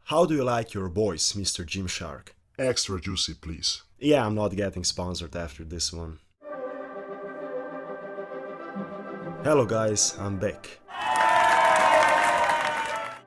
How do you like your voice, Mr. Gymshark? Extra juicy, please. Yeah, I'm not getting sponsored after this one. Hello guys, I'm back.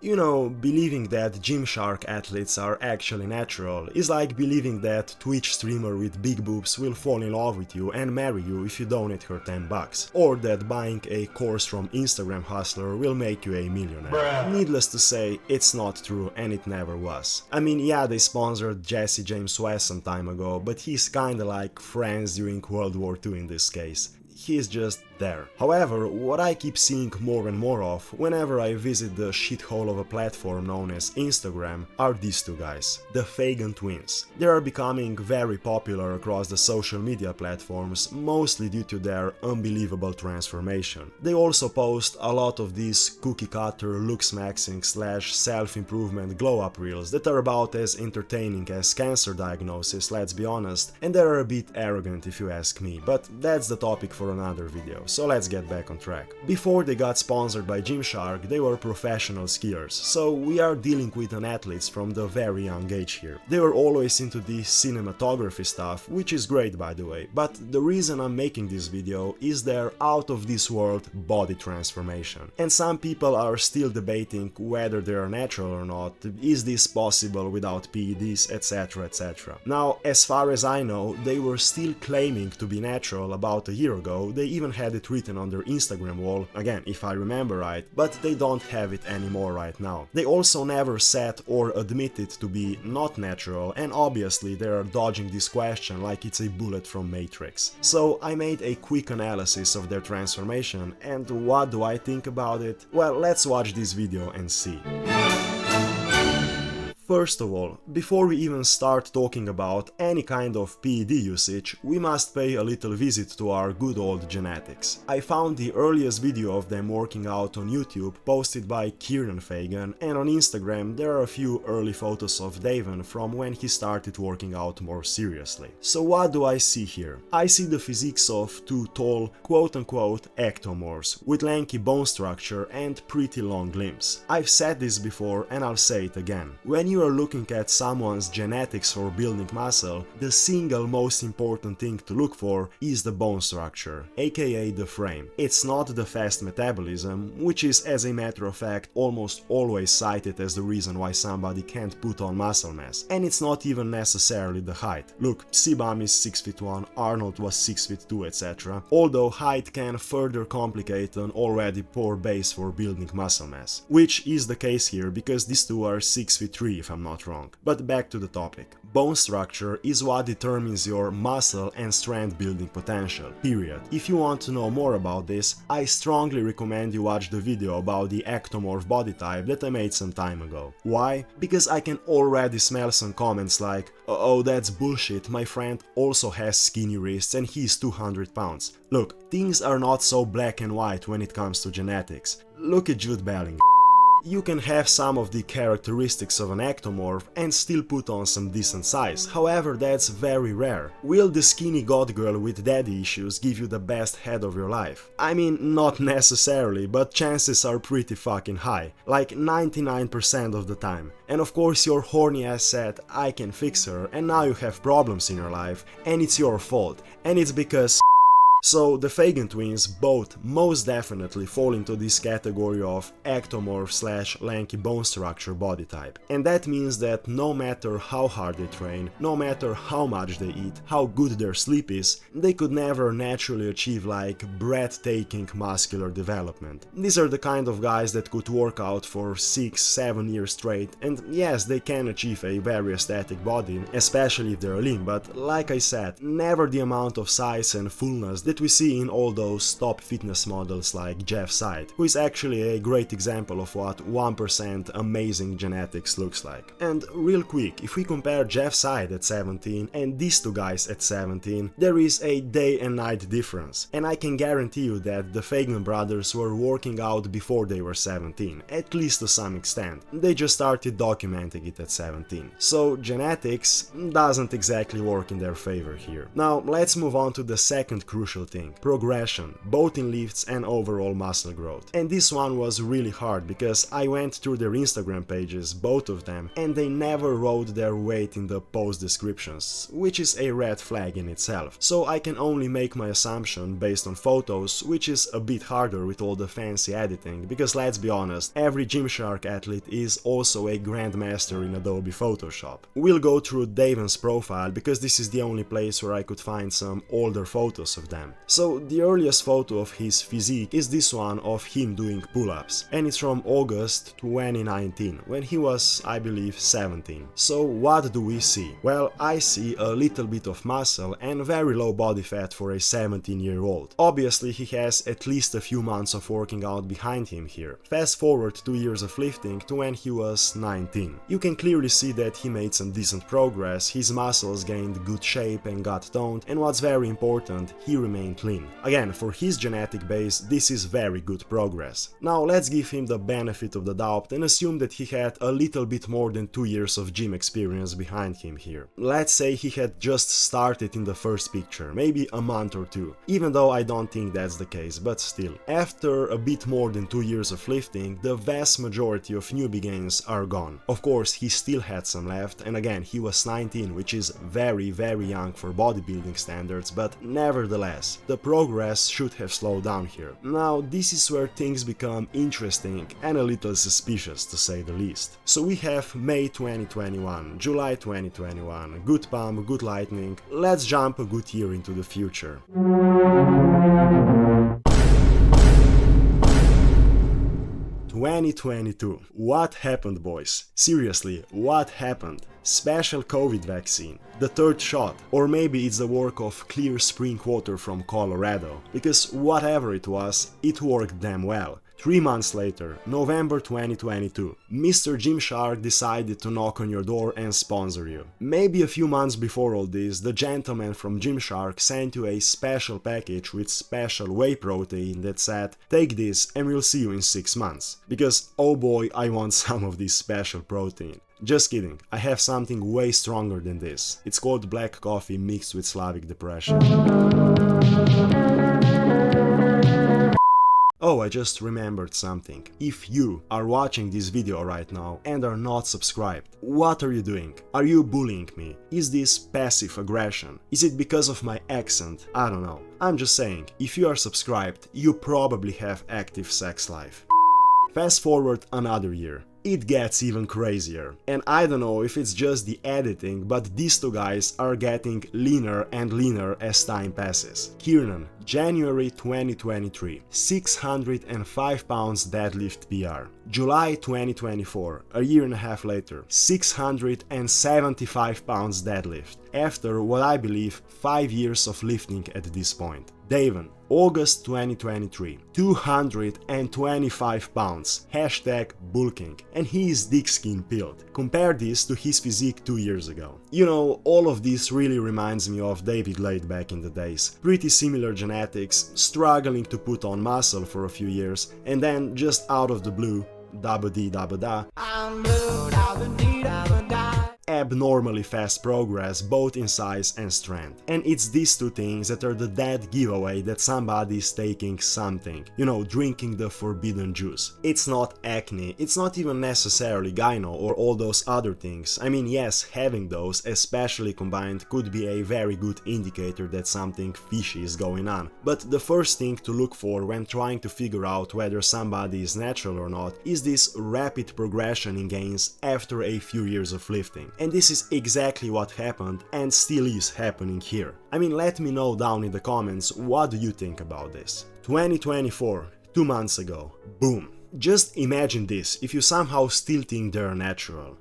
You know, believing that Gymshark athletes are actually natural is like believing that Twitch streamer with big boobs will fall in love with you and marry you if you donate her $10, or that buying a course from Instagram hustler will make you a millionaire. Bruh. Needless to say, it's not true and it never was. I mean, yeah, they sponsored Jesse James West some time ago, but he's kinda like Friends during World War II in this case. He's just there. However, what I keep seeing more and more of whenever I visit the shithole of a platform known as Instagram are these two guys, the Fagan twins. They are becoming very popular across the social media platforms, mostly due to their unbelievable transformation. They also post a lot of these cookie cutter looks maxing / self-improvement glow up reels that are about as entertaining as cancer diagnosis, let's be honest, and they are a bit arrogant if you ask me, but that's the topic for another video, so let's get back on track. Before they got sponsored by Gymshark, they were professional skiers, so we are dealing with an athletes from the very young age here. They were always into the cinematography stuff, which is great by the way, but the reason I'm making this video is their out of this world body transformation. And some people are still debating whether they are natural or not, is this possible without PEDs, etc, etc. Now, as far as I know, they were still claiming to be natural about a year ago. They even had it written on their Instagram wall, again if I remember right, but they don't have it anymore right now. They also never said or admitted to be not natural, and obviously they are dodging this question like it's a bullet from Matrix. So I made a quick analysis of their transformation, and what do I think about it? Well, let's watch this video and see. First of all, before we even start talking about any kind of PED usage, we must pay a little visit to our good old genetics. I found the earliest video of them working out on YouTube posted by Kieran Fagan, and on Instagram there are a few early photos of Davin from when he started working out more seriously. So what do I see here? I see the physiques of two tall, quote-unquote ectomorphs, with lanky bone structure and pretty long limbs. I've said this before and I'll say it again. When you are looking at someone's genetics for building muscle, the single most important thing to look for is the bone structure, aka the frame. It's not the fast metabolism, which is as a matter of fact almost always cited as the reason why somebody can't put on muscle mass, and it's not even necessarily the height. Look, Sibam is 6'1", Arnold was 6'2", etc. Although height can further complicate an already poor base for building muscle mass, which is the case here because these two are 6'3" if I'm not wrong. But back to the topic. Bone structure is what determines your muscle and strength building potential, period. If you want to know more about this, I strongly recommend you watch the video about the ectomorph body type that I made some time ago. Why? Because I can already smell some comments like, oh that's bullshit, my friend also has skinny wrists and he's 200 pounds. Look, things are not so black and white when it comes to genetics. Look at Jude Bellingham. You can have some of the characteristics of an ectomorph and still put on some decent size, however that's very rare. Will the skinny god girl with daddy issues give you the best head of your life? I mean, not necessarily, but chances are pretty fucking high, like 99% of the time. And of course your horny ass said, I can fix her, and now you have problems in your life, and it's your fault, and it's because so the Fagan twins both most definitely fall into this category of ectomorph / lanky bone structure body type. And that means that no matter how hard they train, no matter how much they eat, how good their sleep is, they could never naturally achieve like breathtaking muscular development. These are the kind of guys that could work out for 6-7 years straight, and yes, they can achieve a very aesthetic body, especially if they're lean, but like I said, never the amount of size and fullness that we see in all those top fitness models like Jeff Seid, who is actually a great example of what 1% amazing genetics looks like. And real quick, if we compare Jeff Seid at 17 and these two guys at 17, there is a day and night difference, and I can guarantee you that the Fagan brothers were working out before they were 17, at least to some extent. They just started documenting it at 17. So genetics doesn't exactly work in their favor here. Now let's move on to the second crucial crucial thing: progression, both in lifts and overall muscle growth. And this one was really hard because I went through their Instagram pages, both of them, and they never wrote their weight in the post descriptions, which is a red flag in itself. So I can only make my assumption based on photos, which is a bit harder with all the fancy editing, because let's be honest, every Gymshark athlete is also a grandmaster in Adobe Photoshop. We'll go through Daven's profile because this is the only place where I could find some older photos of them. So the earliest photo of his physique is this one of him doing pull-ups, and it's from August 2019, when he was, I believe, 17. So what do we see? Well, I see a little bit of muscle and very low body fat for a 17-year-old. Obviously he has at least a few months of working out behind him here. Fast forward 2 years of lifting to when he was 19. You can clearly see that he made some decent progress, his muscles gained good shape and got toned, and what's very important, he remained lean. Again, for his genetic base, this is very good progress. Now let's give him the benefit of the doubt and assume that he had a little bit more than 2 years of gym experience behind him here. Let's say he had just started in the first picture, maybe a month or two, even though I don't think that's the case, but still. After a bit more than 2 years of lifting, the vast majority of newbie gains are gone. Of course, he still had some left, and again, he was 19, which is very young for bodybuilding standards, but nevertheless, the progress should have slowed down here. Now, this is where things become interesting and a little suspicious, to say the least. So we have May 2021, July 2021, good pump, good lightning. Let's jump a good year into the future. 2022. What happened, boys? Seriously, what happened? Special COVID vaccine, the third shot, or maybe it's the work of clear spring water from Colorado, because whatever it was, it worked damn well. 3 months later, November 2022, Mr. Gymshark decided to knock on your door and sponsor you. Maybe a few months before all this, the gentleman from Gymshark sent you a special package with special whey protein that said, take this and we'll see you in 6 months. Because oh boy, I want some of this special protein. Just kidding, I have something way stronger than this. It's called black coffee mixed with Slavic depression. Oh, I just remembered something. If you are watching this video right now and are not subscribed, what are you doing? Are you bullying me? Is this passive aggression? Is it because of my accent? I don't know. I'm just saying, if you are subscribed, you probably have active sex life. Fast forward another year. It gets even crazier. And I don't know if it's just the editing, but these two guys are getting leaner and leaner as time passes. Kiernan, January 2023, 605 pounds deadlift PR. July 2024, a year and a half later, 675 pounds deadlift. After what I believe 5 years of lifting at this point. Daven, August 2023, 225 pounds, hashtag bulking, and he is thick skin peeled. Compare this to his physique 2 years ago. You know, all of this really reminds me of David Lade back in the days. Pretty similar genetics, struggling to put on muscle for a few years, and then just out of the blue, dabba-dee-dabba-da, abnormally fast progress both in size and strength. And it's these two things that are the dead giveaway that somebody is taking something, you know, drinking the forbidden juice. It's not acne, it's not even necessarily gyno or all those other things. I mean, yes, having those, especially combined, could be a very good indicator that something fishy is going on. But the first thing to look for when trying to figure out whether somebody is natural or not is this rapid progression in gains after a few years of lifting. And this is exactly what happened and still is happening here. I mean, let me know down in the comments, what do you think about this? 2024, 2 months ago, boom. Just imagine this, if you somehow still think they're natural.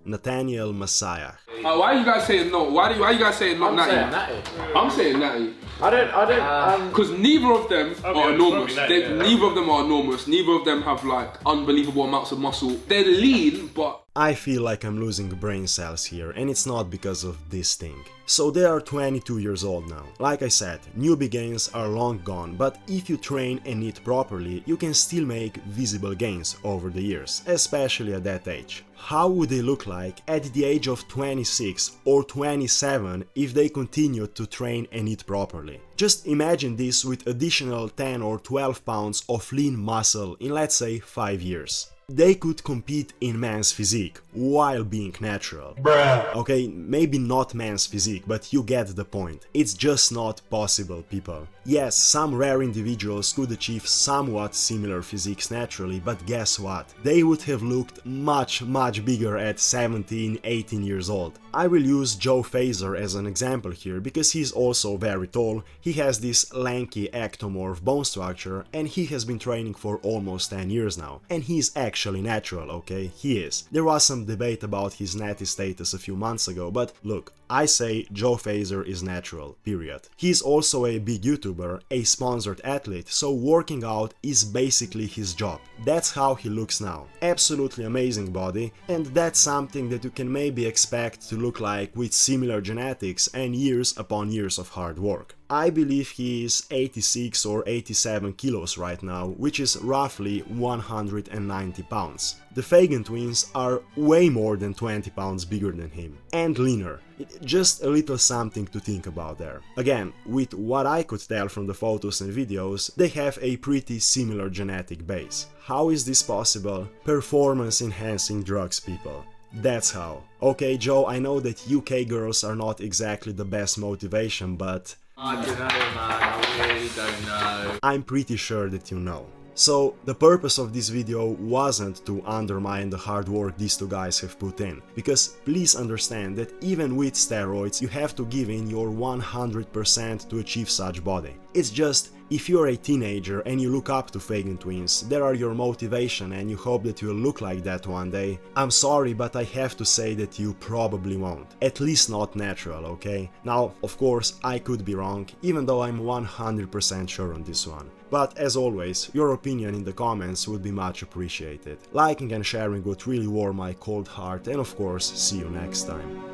Nathaniel Messiah. Why are you guys saying no? Why you guys saying not natty? I'm saying natty. I don't. Because neither of them are enormous. Neither of them are enormous. Neither of them have like unbelievable amounts of muscle. They're lean, but I feel like I'm losing brain cells here, and it's not because of this thing. So they are 22 years old now. Like I said, newbie gains are long gone, but if you train and eat properly, you can still make visible gains over the years, especially at that age. how would they look like at the age of 26 or 27 if they continued to train and eat properly? Just imagine this with additional 10 or 12 pounds of lean muscle in, let's say, 5 years. They could compete in men's physique while being natural. Bruh. Okay, maybe not men's physique, but you get the point. It's just not possible, people. Yes, some rare individuals could achieve somewhat similar physiques naturally, but guess what? They would have looked much bigger at 17, 18 years old. I will use Joe Frazier as an example here because he's also very tall, he has this lanky ectomorph bone structure, and he has been training for almost 10 years now. And he's actually natural, okay? He is. There was some debate about his natty status a few months ago, but look, I say Joe Frazier is natural, period. He's also a big YouTuber, a sponsored athlete, so working out is basically his job. That's how he looks now. Absolutely amazing body, and that's something that you can maybe expect to look like with similar genetics and years upon years of hard work. I believe he is 86 or 87 kilos right now, which is roughly 190 pounds. The Fagan twins are way more than 20 pounds bigger than him, and leaner. Just a little something to think about there. Again, with what I could tell from the photos and videos, they have a pretty similar genetic base. How is this possible? Performance enhancing drugs, people. That's how. Okay, Joe, I know that UK girls are not exactly the best motivation, but I don't know, man, I really don't know. I'm pretty sure that you know. So, the purpose of this video wasn't to undermine the hard work these two guys have put in, because please understand that even with steroids you have to give in your 100% to achieve such body. It's just, if you're a teenager and you look up to Fagan twins, they are your motivation and you hope that you'll look like that one day, I'm sorry, but I have to say that you probably won't. At least not natural, okay? Now, of course, I could be wrong, even though I'm 100% sure on this one. But as always, your opinion in the comments would be much appreciated. Liking and sharing would really warm my cold heart, and of course, see you next time.